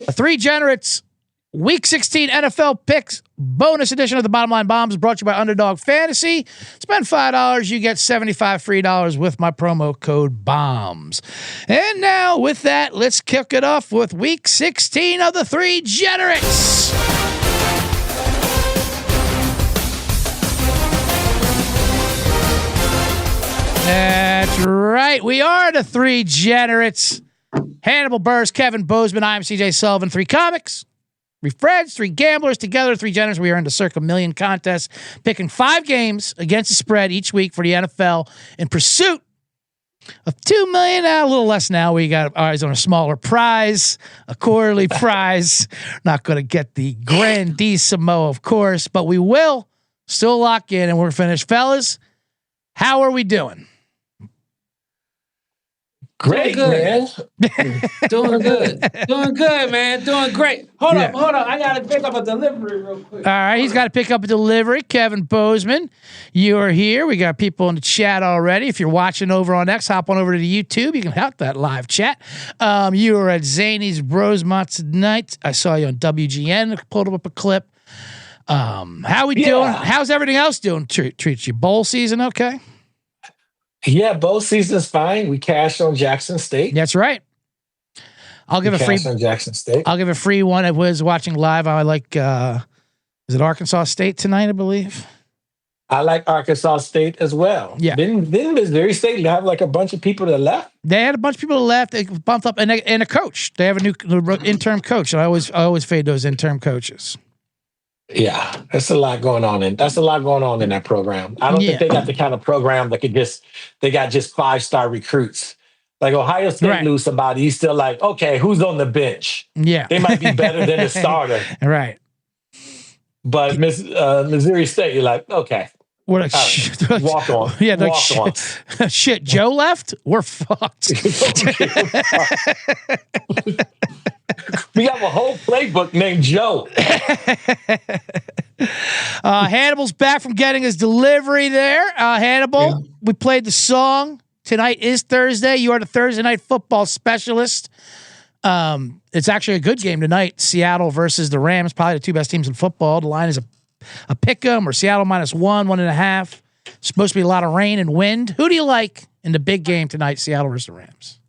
A Three Generates Week 16 NFL Picks bonus edition of the Bottom Line Bombs brought to you by Underdog Fantasy. Spend $5, you get $75 free with my promo code BOMBS. And now, with that, let's kick it off with Week 16 of the Three Generates. That's right. We are the Three Generates. Hannibal Buress, Kevin Bozeman, I am CJ Sullivan. Three comics, three friends, three gamblers, together, three Generates. We are in the Circa Million contest, picking 5 games against the spread each week for the NFL in pursuit of $2 million. A little less now. We got our eyes on a smaller prize, a quarterly prize. Not going to get the grandissimo, of course, but we will still lock in and we're finished. Fellas, how are we doing? Great, man. Doing good, man. Doing great. Hold up. I got to pick up a delivery real quick. All right, he's got to pick up a delivery. Kevin Bozeman, you are here. We got people in the chat already. If you're watching over on X, hop on over to the YouTube. You can help that live chat. You are at Zany's Rosemont tonight. I saw you on WGN. Pulled up a clip. How we doing? How's everything else doing? Treat you bowl season okay? Yeah, bowl season's fine. We cashed on Jackson State. That's right. I'll give a free on Jackson State. I'll give a free one. I was watching live. I like is it Arkansas State tonight, I believe? I like Arkansas State as well. Yeah. Didn't Missouri State have like a bunch of people that left? They had a bunch of people that left. They bumped up and a coach. They have a new interim coach. And I always fade those interim coaches. Yeah, that's a lot going on in that program. I don't think they got the kind of program that they got just 5-star recruits. Like Ohio State lose somebody, he's still like, okay, who's on the bench? Yeah. They might be better than the starter. Right. But Missouri State, you're like, okay. What a walk on. Yeah, walk on. Shit, Joe left? We're fucked. We have a whole playbook named Joe. Hannibal's back from getting his delivery there. Hannibal, we played the song. Tonight is Thursday. You are the Thursday night football specialist. It's actually a good game tonight. Seattle versus the Rams, probably the two best teams in football. The line is a pick-em or Seattle -1, 1.5. Supposed to be a lot of rain and wind. Who do you like in the big game tonight, Seattle versus the Rams?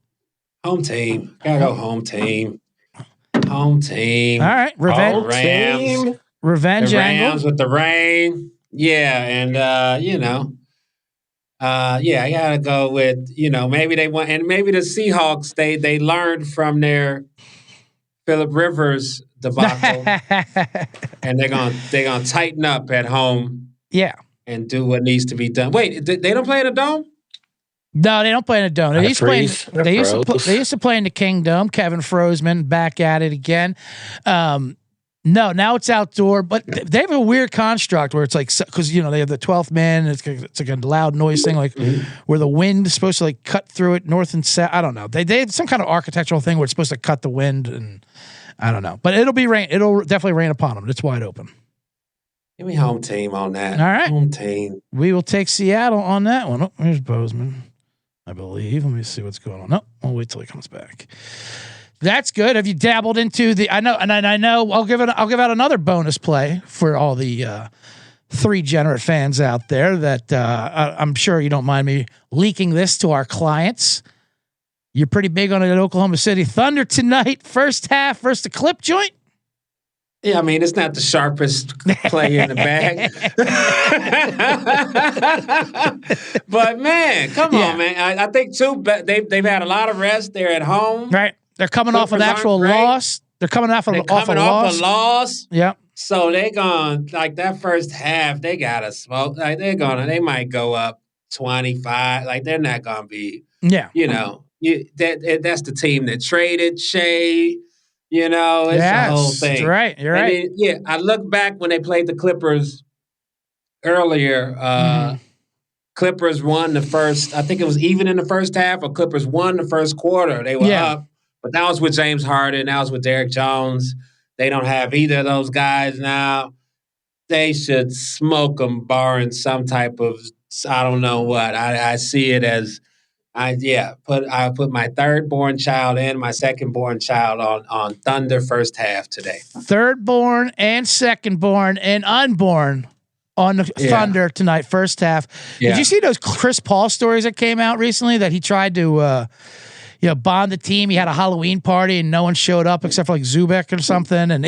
Home team. Gotta go home team. Home team. All right. Revenge. Rams. Revenge the angle. Rams with the rain. Yeah. And, I gotta go with, maybe they want, and maybe the Seahawks, they learned from their Phillip Rivers debacle. And they're gonna tighten up at home. Yeah. And do what needs to be done. Wait, they don't play in a dome? No, they don't play in a dome. They used to play in the Kingdom. Kevin Frozman back at it again. No, now it's outdoor, but they have a weird construct where it's like, because they have the 12th man. It's like a loud noise thing, like where the wind is supposed to like cut through it north and south. I don't know. They had some kind of architectural thing where it's supposed to cut the wind, and I don't know. But it'll be rain. It'll definitely rain upon them. It's wide open. Give me home team on that. All right, home team. We will take Seattle on that one. Oh, here's Bozeman, I believe. Let me see what's going on. No, I'll wait till he comes back. That's good. Have you dabbled into the? I know, and I know. I'll give out another bonus play for all the Three Generate fans out there. That I'm sure you don't mind me leaking this to our clients. You're pretty big on it at Oklahoma City Thunder tonight. First half versus the clip joint. Yeah, I mean, it's not the sharpest play in the bag. But, man, come on, man. I think, too, they've had a lot of rest. They're at home. Right. They're coming off an actual loss. They're coming off a loss. Yep. So they're going, like, that first half, they got to smoke. Like, they might go up 25. Like, they're not going to be, that's the team that traded Shea. It's the whole thing. You're right. You're right. I look back when they played the Clippers earlier. Clippers won the first, I think it was even in the first half, or Clippers won the first quarter. They were up, but that was with James Harden. That was with Derrick Jones. They don't have either of those guys now. They should smoke them, barring some type of, I don't know what. I see it as, I put my third born child and my second born child on Thunder first half today. Third born and second born and unborn on the Thunder tonight, first half. Yeah. Did you see those Chris Paul stories that came out recently that he tried to bond the team? He had a Halloween party and no one showed up except for like Zubek or something, and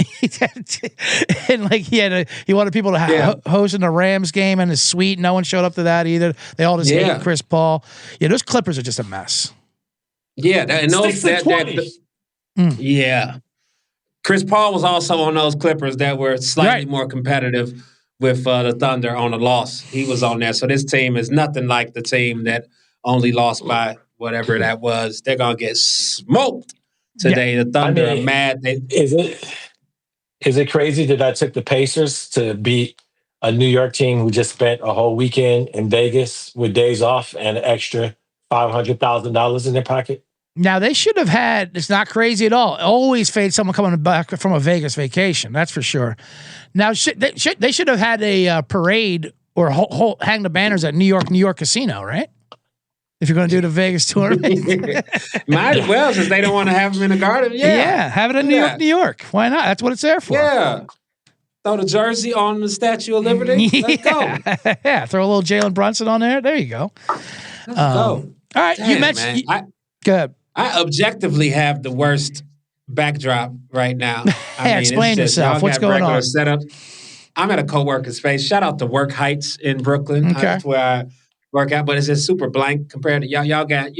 he wanted people to host in the Rams game in his suite. No one showed up to that either. They all just hated Chris Paul. Yeah, those Clippers are just a mess. Yeah, Chris Paul was also on those Clippers that were slightly more competitive with the Thunder on a loss. He was on there. So this team is nothing like the team that only lost by whatever that was. They're going to get smoked today. The Thunder are mad. Is it crazy that I took the Pacers to beat a New York team who just spent a whole weekend in Vegas with days off and an extra $500,000 in their pocket? Now, they should have had, it's not crazy at all, always fade someone coming back from a Vegas vacation, that's for sure. Now, they should have had a parade or hang the banners at New York Casino, right? If you're going to do the Vegas tournament. Might as well, since they don't want to have them in the Garden. Yeah, have it in New York. Why not? That's what it's there for. Yeah. Throw the jersey on the Statue of Liberty. Let's go. Yeah, throw a little Jalen Brunson on there. There you go. Let's go. All right, damn, you mentioned... Go ahead. I objectively have the worst backdrop right now. Explain yourself. What's going on? Setup. I'm at a co-working space. Shout out to Work Heights in Brooklyn. Okay. That's where I work out, but it's just super blank compared to y'all. Y'all got,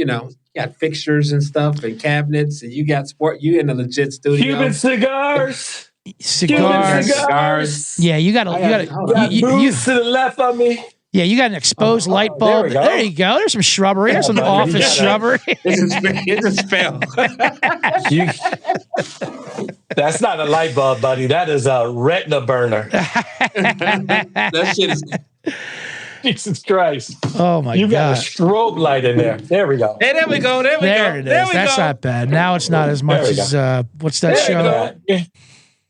got fixtures and stuff and cabinets, and you got sport. You in a legit studio. Cuban cigars. Cigars. Yeah, you got booths to the left of me. Yeah, you got an exposed light bulb. There you go. There's some shrubbery. There's some office shrubbery. It's a spell. That's not a light bulb, buddy. That is a retina burner. That shit is... Jesus Christ. Oh, my God. You got a strobe light in there. There we go. Hey, there we go. There it is. That's not bad. Now it's not as much as, what's that show?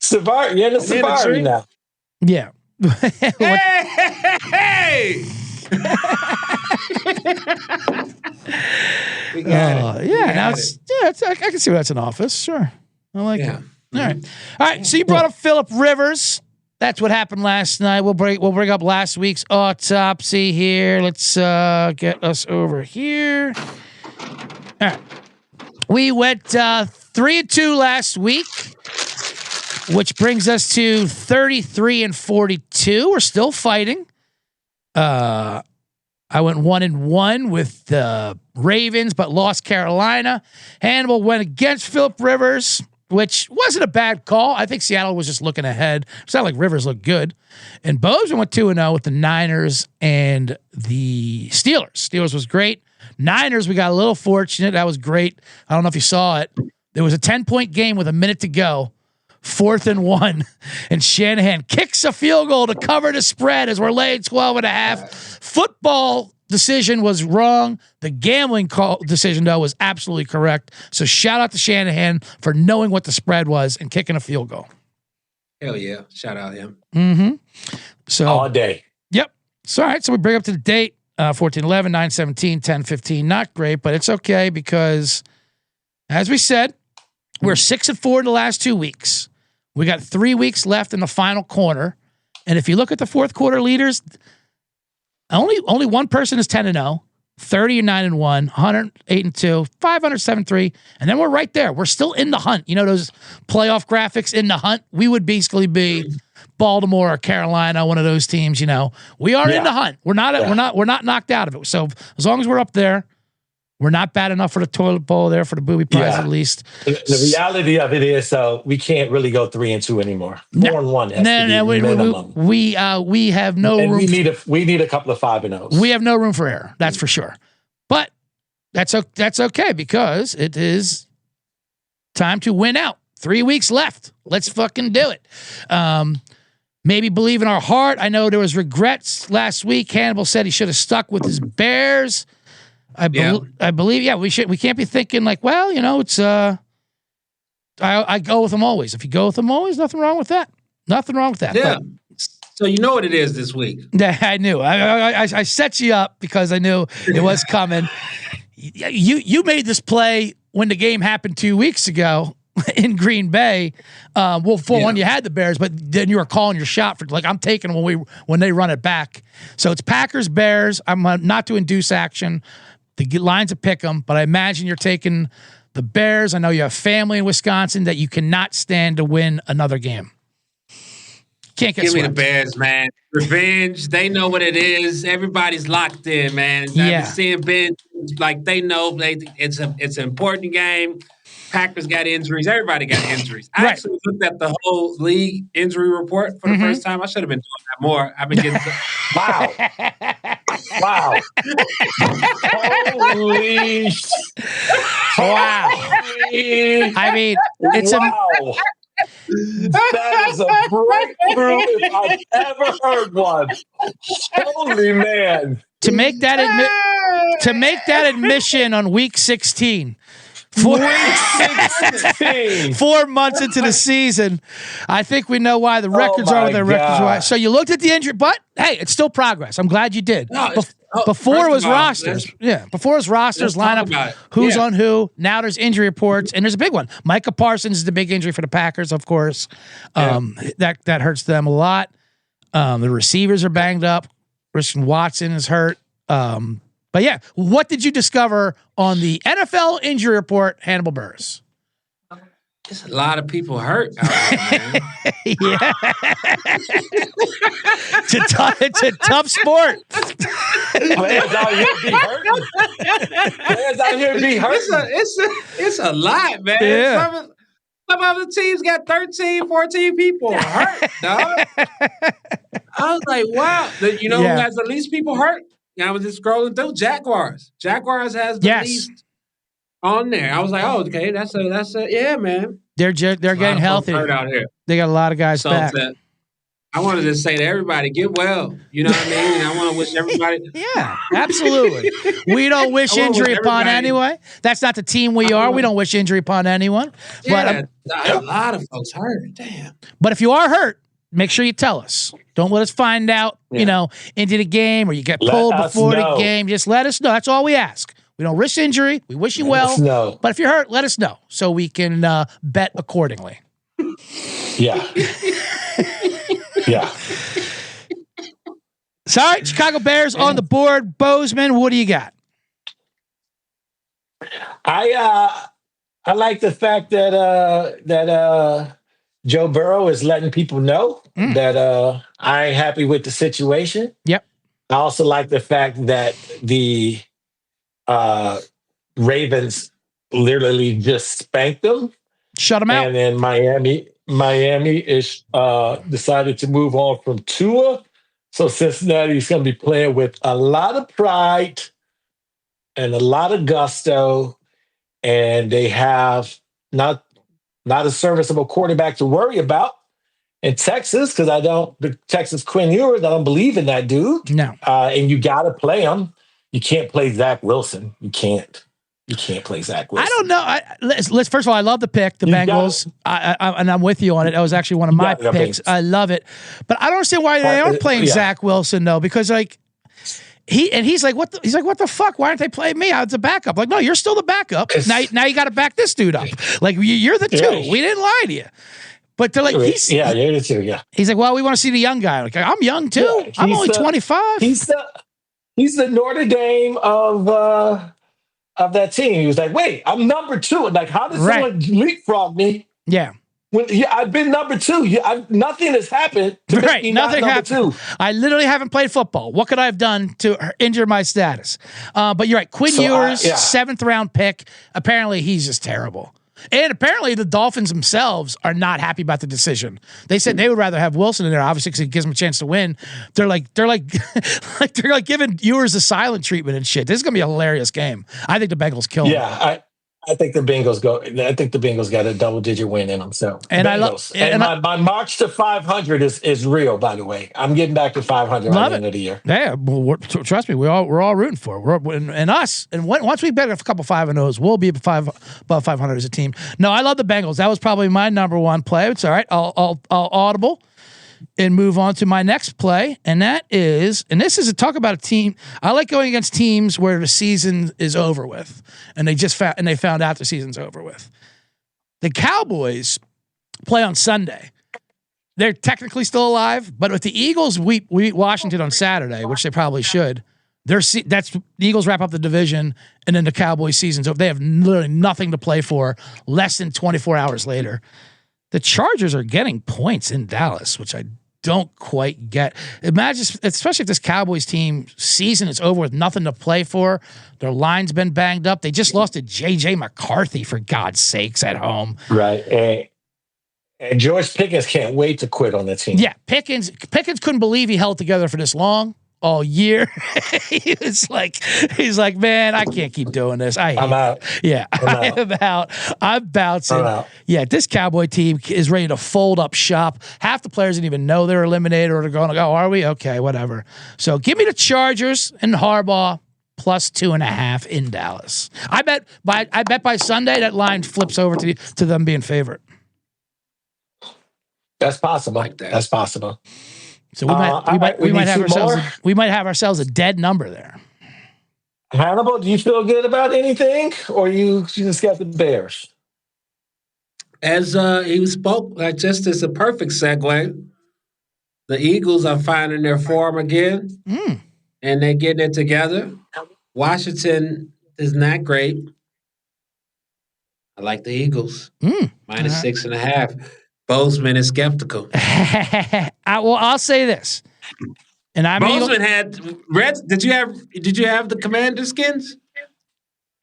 Savari. Yeah, the Savari now. Yeah. Hey! I can see why that's an office. Sure. I like it. All right. So you brought up Philip Rivers. That's what happened last night. We'll bring up last week's autopsy here. Let's get us over here. All right. We went 3-2 last week, which brings us to 33-42. We're still fighting. I went 1-1 with the Ravens, but lost Carolina. Hannibal went against Philip Rivers, which wasn't a bad call. I think Seattle was just looking ahead. It's not like Rivers looked good. And Bozeman went 2-0 with the Niners and the Steelers. Steelers was great. Niners, we got a little fortunate. That was great. I don't know if you saw it. There was a 10-point game with a minute to go. 4th and 1, and Shanahan kicks a field goal to cover the spread as we're laying 12.5. Football decision was wrong. The gambling decision, though, was absolutely correct. So shout out to Shanahan for knowing what the spread was and kicking a field goal. Hell yeah. Shout out him. Mm-hmm. So all day. Yep. So, all right. So we bring up to the date, 14-11, 9-17, 10-15. Not great, but it's okay because, as we said, we're 6-4 in the last 2 weeks. We got 3 weeks left in the final quarter. And if you look at the fourth quarter leaders, only one person is 10-0, 30-9-1, 108-2, 507-3, and then we're right there. We're still in the hunt. You know those playoff graphics in the hunt? We would basically be Baltimore or Carolina, one of those teams. We are in the hunt. We're not knocked out of it. So as long as we're up there. We're not bad enough for the toilet bowl there for the booby prize at least. The reality of it is, we can't really go 3-2 anymore. 4-1 has to be minimum. We have no room. We need a couple of 5-0s. We have no room for error. That's for sure. But that's okay because it is time to win out. 3 weeks left. Let's fucking do it. Maybe believe in our heart. I know there was regrets last week. Hannibal said he should have stuck with his Bears. I believe, we can't be thinking like, well, it's, I go with them always. If you go with them always, nothing wrong with that. Nothing wrong with that. Yeah. So you know what it is this week. Yeah, I knew. I set you up because I knew it was coming. you made this play when the game happened 2 weeks ago in Green Bay. When you had the Bears, but then you were calling your shot for like I'm taking when they run it back. So it's Packers Bears. I'm not to induce action. The line's a pick 'em, but I imagine you're taking the Bears. I know you have family in Wisconsin that you cannot stand to win another game. Can't get Give swept. me the Bears, man. Revenge. They know what it is. Everybody's locked in, man. Yeah. I've been seeing Ben, like they know it's an important game. Packers got injuries. Everybody got injuries. I actually looked at the whole league injury report for the first time. I should have been doing that more. I've been getting wow. Holy wow. I mean, it's that is a breakthrough if I've ever heard one. Holy man. To make that admission on week 16. 4 months into the season, I think we know why the records are what their records are. So you looked at the injury, but hey, it's still progress. I'm glad you did. Before it was rosters. Before it was rosters, lineup, who's on who. Now there's injury reports, and there's a big one. Micah Parsons is the big injury for the Packers, of course. That hurts them a lot. The receivers are banged up. Christian Watson is hurt. But yeah, what did you discover on the NFL injury report, Hannibal Buress? There's a lot of people hurt out there, man. Yeah. It's a tough sport. Players out here be hurting. It's a lot, man. Yeah. Some other teams got 13, 14 people hurt, dog. I was like, wow. You know who has the least people hurt? I was just scrolling through Jaguars. Jaguars has the least on there. I was like, oh, okay, that's yeah, man. They're getting healthy. Out here. They got a lot of guys back. I wanted to say to everybody, get well. You know what I mean? I want to wish everybody. Yeah, absolutely. We don't wish injury upon anyone. That's not the team we are. We don't wish injury upon anyone. Yeah, but a lot of folks hurt. Damn. But if you are hurt, make sure you tell us. Don't let us find out, into the game or you get pulled before the game. Just let us know. That's all we ask. We don't risk injury. We wish you well. But if you're hurt, let us know so we can bet accordingly. Yeah. Yeah. Sorry, Chicago Bears on the board. Bozeman, what do you got? I like the fact that Joe Burrow is letting people know that I ain't happy with the situation. Yep. I also like the fact that the Ravens literally just spanked them. Shut them out. And then Miami is decided to move on from Tua. So Cincinnati's going to be playing with a lot of pride and a lot of gusto. And they have not a serviceable quarterback to worry about in Texas because the Texas Quinn Ewers, I don't believe in that dude. No. And you got to play him. You can't play Zach Wilson. You can't play Zach Wilson. I don't know. Let's first of all, I love the pick, the Bengals, and I'm with you on it. That was actually one of my picks. I love it, but I don't understand why they aren't playing Zach Wilson though, because he's like, what the fuck? Why aren't they playing me? I was a backup. Like, no, you're still the backup. Now you got to back this dude up. Like, you're the two. We didn't lie to you. But they're like, you're the two. Yeah. He's like, well, we want to see the young guy. Like, I'm young too. Yeah, I'm only 25. He's the Notre Dame of that team. He was like, wait, I'm number 2. Like, how did someone leapfrog me? Yeah. I've been number 2. Nothing has happened to make me nothing not happened. number 2. I literally haven't played football. What could I have done to injure my status? But you're right. Quinn Ewers, 7th round pick. Apparently, he's just terrible. And apparently, the Dolphins themselves are not happy about the decision. They said they would rather have Wilson in there, obviously, because it gives them a chance to win. They're like giving Ewers the silent treatment and shit. This is gonna be a hilarious game. I think the Bengals kill them. Yeah, I think the Bengals go. I think the Bengals got a double-digit win in them. So, and Bengals. My march to 500 is real. By the way, I'm getting back to 500 by the end of the year. Yeah, trust me, we're all rooting for it. And us. And once we bet a couple 5-0s, we'll be above 500 as a team. No, I love the Bengals. That was probably my number one play. It's all right. I'll audible. and move on to my next play, and this is a talk about a team. I like going against teams where the season is over with, and they found out the season's over with. The Cowboys play on Sunday. They're technically still alive, but if the Eagles beat Washington on Saturday, which they probably should, the Eagles wrap up the division, and then the Cowboys season's over. They have literally nothing to play for less than 24 hours later. The Chargers are getting points in Dallas, which I don't quite get. Imagine, especially if this Cowboys team season is over with nothing to play for. Their line's been banged up. They just lost to J.J. McCarthy, for God's sakes, at home. Right. And George Pickens can't wait to quit on the team. Yeah, Pickens couldn't believe he held together for this long all year. He's like, man, I can't keep doing this. I'm out. Yeah, I'm out. I'm bouncing. Yeah, this Cowboy team is ready to fold up shop. Half the players didn't even know they're eliminated or they're going, oh, are we? Okay, whatever. So give me the Chargers and Harbaugh plus 2.5 in Dallas. I bet by Sunday that line flips over to them being favorite. That's possible. That's possible. So we might have ourselves a dead number there. Hannibal, do you feel good about anything, or you just got the Bears? As he spoke, just as a perfect segue, the Eagles are finding their form again, and they're getting it together. Washington is not great. I like the Eagles. Minus 6.5. Bozeman is skeptical. I'll say this, and Bozeman had Reds. Did you have the Commander skins?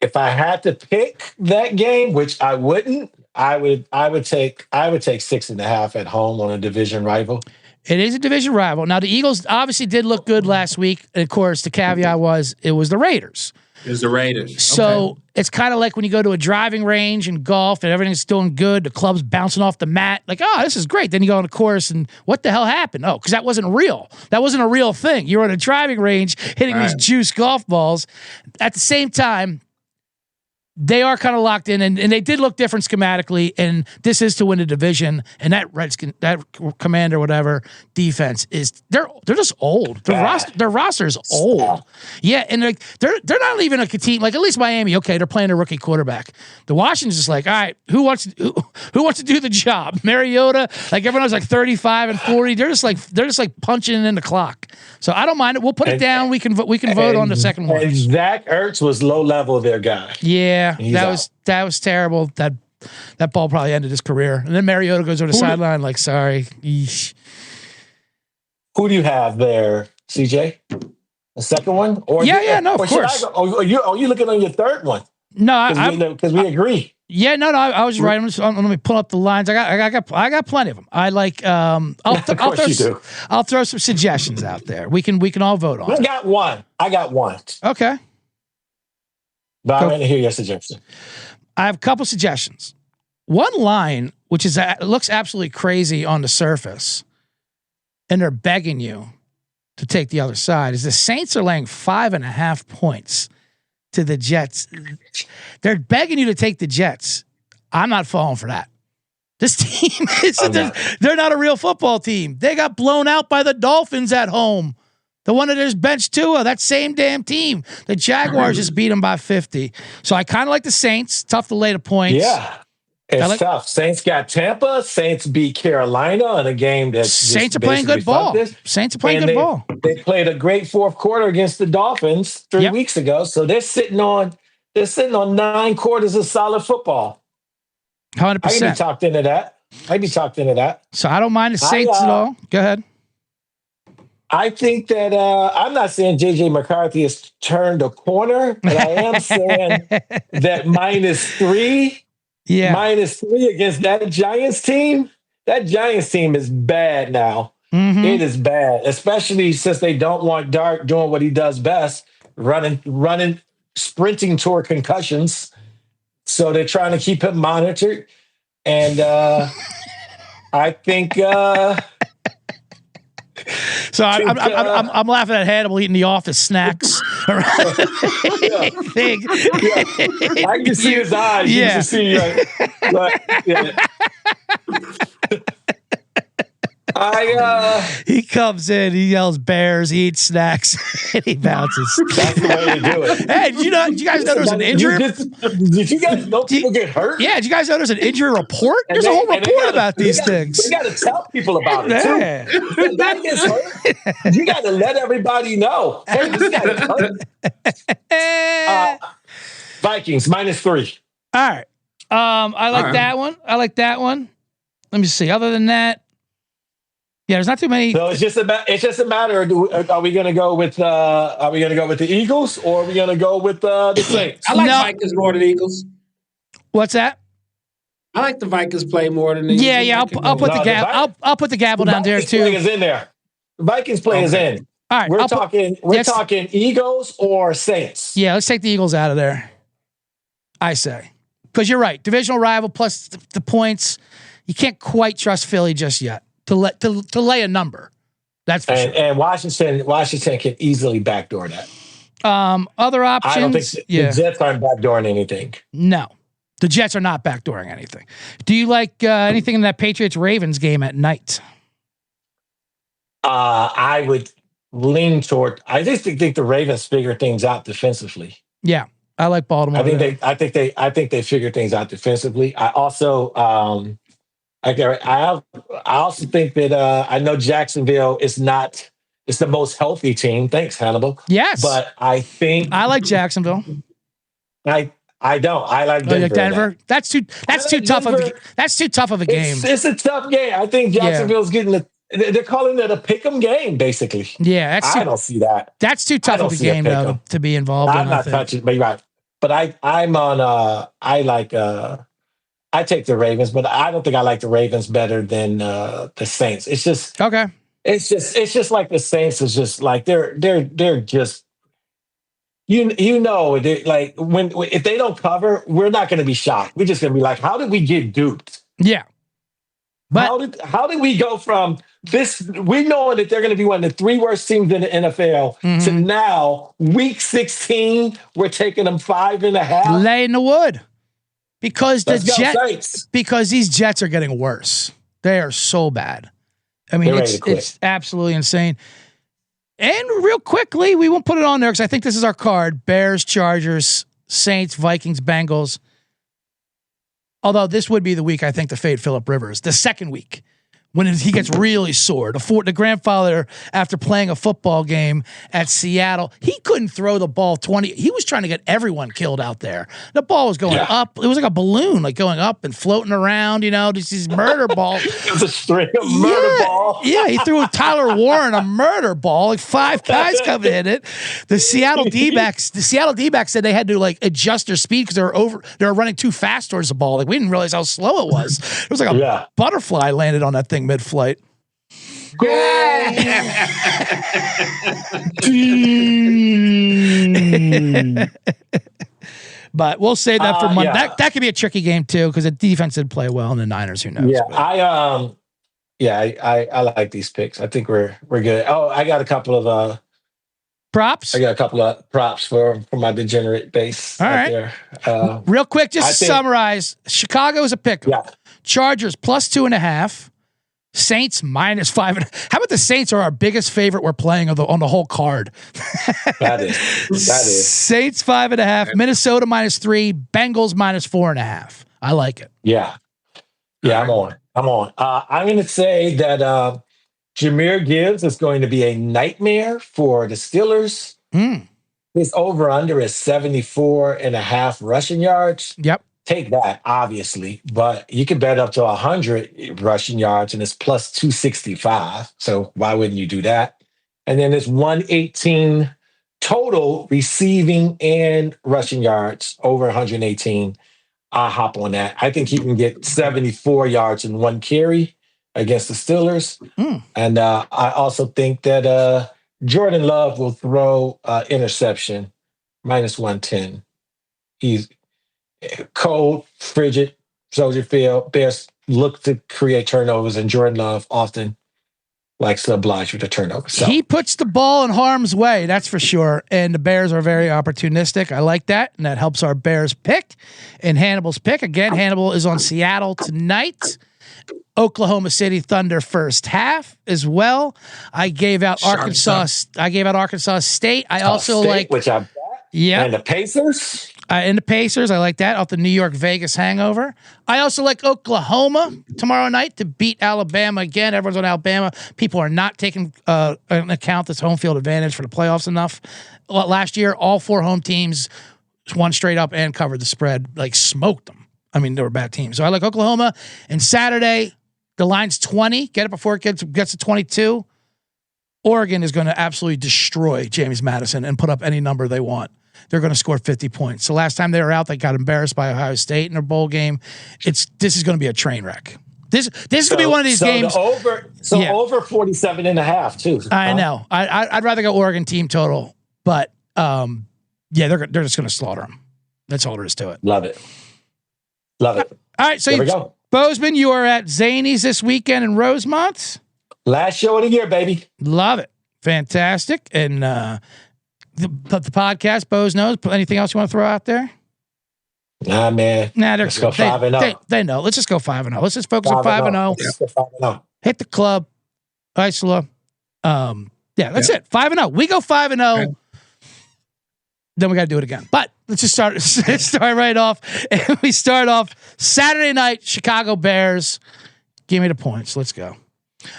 If I had to pick that game, which I wouldn't, I would take 6.5 at home on a division rival. It is a division rival. Now the Eagles obviously did look good last week. And of course, the caveat was it was the Raiders. It was the Raiders. So it's kind of like when you go to a driving range in golf and everything's doing good, the club's bouncing off the mat, like, oh, this is great. Then you go on the course and what the hell happened? Oh, because that wasn't real. That wasn't a real thing. You were on a driving range hitting these juice golf balls. At the same time, they are kind of locked in, and they did look different schematically, and this is to win the division, and that Commander whatever defense is they're just old. Their roster is old. Yeah, and they're not even a team like at least Miami. Okay, they're playing a rookie quarterback. The Washington's just like, all right, who wants to do the job? Mariota, like everyone was like 35 and 40. They're just like punching in the clock. So I don't mind it. We'll put it down. We can vote on the second one. And Zach Ertz was low level their guy. Yeah. That was terrible. That ball probably ended his career. And then Mariota goes over the sideline like, sorry. Yeesh. Who do you have there, CJ? The second one? Or of course. Are you looking on your third one? No, because we agree. Yeah, no, I was right. Let me pull up the lines. I got plenty of them. I like. I'll throw some suggestions out there. We can all vote on. I got one. Okay. But I want to hear your suggestion. I have a couple suggestions. One line, which looks absolutely crazy on the surface, and they're begging you to take the other side, is the Saints are laying 5.5 points to the Jets. They're begging you to take the Jets. I'm not falling for that. This team they're not a real football team. They got blown out by the Dolphins at home. The one that is benched Tua, that same damn team. The Jaguars just beat them by 50. So I kind of like the Saints. Tough to lay the points. Yeah, it's tough. Saints got Tampa. Saints beat Carolina in a game that Saints are playing good ball. Saints are playing good ball. They played a great fourth quarter against the Dolphins 3 weeks ago. So they're sitting on 9 quarters of solid football. 100%. I can be talked into that. So I don't mind the Saints at all. Go ahead. I think that I'm not saying J.J. McCarthy has turned a corner, but I am saying that -3 against that Giants team. That Giants team is bad now. Mm-hmm. It is bad, especially since they don't want Dart doing what he does best, running, sprinting toward concussions. So they're trying to keep him monitored. And I think... So I'm laughing at Hannibal eating the office snacks. I can see his eyes. You can see, but, yeah. He comes in, he yells Bears, he eats snacks, and he bounces. That's the way to do it. Hey, did you guys know there's an injury? Did you guys know people get hurt? Yeah, did you guys know there's an injury report? There's a whole report about these things. They got to tell people about it, too. If that gets hurt, you got to let everybody know. Hey, this guy is hurt. Vikings, -3. All right. I like that one. Let me see. Other than that, yeah, there's not too many. So it's just a matter. Are we going to go with the Eagles, or are we going to go with the Saints? I like Vikings more than Eagles. What's that? I like the Vikings play more than the Eagles. Yeah. I'll put the gavel. I'll put the gavel down there too. Vikings play is in there. The Vikings play is in. All right, we're talking Eagles or Saints. Yeah, let's take the Eagles out of there. I say, because you're right. Divisional rival plus the points. You can't quite trust Philly just yet to lay a number. That's for sure. And Washington can easily backdoor that. Other options. I don't think the Jets aren't backdooring anything. No, the Jets are not backdooring anything. Do you like anything in that Patriots-Ravens game at night? I would lean toward. I just think the Ravens figure things out defensively. Yeah, I like Baltimore. I think they figure things out defensively. I also. I also think that I know Jacksonville is not. It's the most healthy team. Thanks, Hannibal. Yes, but I think I like Jacksonville. I don't. I like Denver. Denver. That's too tough of a game. It's a tough game. I think Jacksonville's getting they're calling it a pick'em game, basically. Yeah, I don't see that. That's too tough of a game though to be involved in. I'm not touching, but you're right. But I'm on. I take the Ravens, but I don't think I like the Ravens better than the Saints. It's just okay. It's just like the Saints is just like they're just like if they don't cover, we're not going to be shocked. We're just going to be like, how did we get duped? Yeah. But how did we go from this? We know that they're going to be one of the 3 worst teams in the NFL to now week 16, we're taking them 5.5. Lay in the wood. Because because these Jets are getting worse. They are so bad. I mean, it's absolutely insane. And real quickly, we won't put it on there because I think this is our card. Bears, Chargers, Saints, Vikings, Bengals. Although this would be the week, I think, to fade Phillip Rivers. The second week. When he gets really sore. The grandfather, after playing a football game at Seattle, he couldn't throw the ball 20. He was trying to get everyone killed out there. The ball was going up. It was like a balloon, like going up and floating around, just these murder balls. It was a string of murder ball. Yeah, he threw Tyler Warren a murder ball. Like 5 guys come to hit it. The Seattle D-backs said they had to adjust their speed because they were running too fast towards the ball. Like we didn't realize how slow it was. It was like a butterfly landed on that thing mid-flight. But we'll save that for Monday. That could be a tricky game too because the defense did play well in the Niners. Who knows? Yeah, I like these picks. I think we're good. Oh, I got a couple of props. I got a couple of props for my degenerate base. All right. There. Real quick, just to summarize: Chicago is a pick. Yeah. Chargers +2.5. Saints -5. How about the Saints are our biggest favorite we're playing on the whole card? That is. Saints 5.5. Minnesota -3. Bengals -4.5. I like it. Yeah. I'm on. I'm going to say that Jahmyr Gibbs is going to be a nightmare for the Steelers. His over-under is 74.5 rushing yards. Yep. Take that, obviously, but you can bet up to 100 rushing yards and it's +265. So why wouldn't you do that? And then it's 118 total receiving and rushing yards, over 118. I'll hop on that. I think he can get 74 yards in 1 carry against the Steelers. And I also think that Jordan Love will throw interception, -110. He's cold, frigid, Soldier Field. Bears look to create turnovers, and Jordan Love often likes to oblige with the turnovers. So. He puts the ball in harm's way, that's for sure. And the Bears are very opportunistic. I like that, and that helps our Bears pick. And Hannibal's pick, again, Hannibal is on Seattle tonight. Oklahoma City Thunder first half as well. I gave out Arkansas State. I also like, which I bet. Yeah. And the Pacers. And the Pacers, I like that, off the New York Vegas hangover. I also like Oklahoma tomorrow night to beat Alabama again. Everyone's on Alabama. People are not taking into account this home field advantage for the playoffs enough. Last year, all 4 home teams won straight up and covered the spread, like smoked them. I mean, they were bad teams. So I like Oklahoma. And Saturday, the line's 20. Get it before it gets to 22. Oregon is going to absolutely destroy James Madison and put up any number they want. They're going to score 50 points. So last time they were out, they got embarrassed by Ohio State in their bowl game. This is going to be a train wreck. This is going to be one of these games. Over 47 and a half too. I know. I'd rather go Oregon team total, but they're just going to slaughter them. That's all there is to it. Love it. All right, so we go. Bozeman, you are at Zany's this weekend in Rosemont. Last show of the year, baby. Love it. Fantastic. And the podcast, Bose knows. Anything else you want to throw out there? Nah, man. Let's go 5-0. They know. Let's just go 5-0. Let's just focus on 5-0. Let's go 5-0. Hit the club. Isola. That's it. 5-0. We go 5-0. Okay. Then we got to do it again. But let's just start right off. And we start off Saturday night, Chicago Bears. Give me the points. Let's go.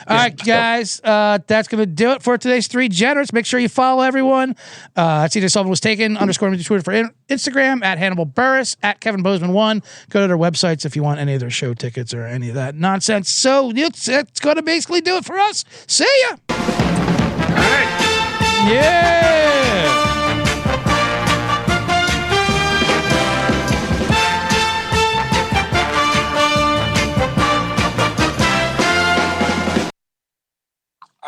All right, guys. That's going to do it for today's 3 Generates. Make sure you follow everyone. CJ Sullivan was taken, _me Twitter for Instagram, at Hannibal Buress, at Kevin Bozeman 1. Go to their websites if you want any of their show tickets or any of that nonsense. So it's going to basically do it for us. See ya. All right. Yeah.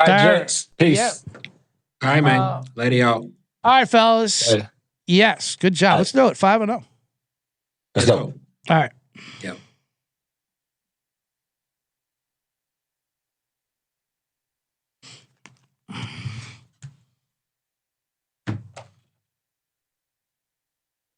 All right, gents. Peace. Yep. All right, man. Lady out. All right, fellas. Yes. Good job. Let's do it. 5-0. Let's go. All right. Yep.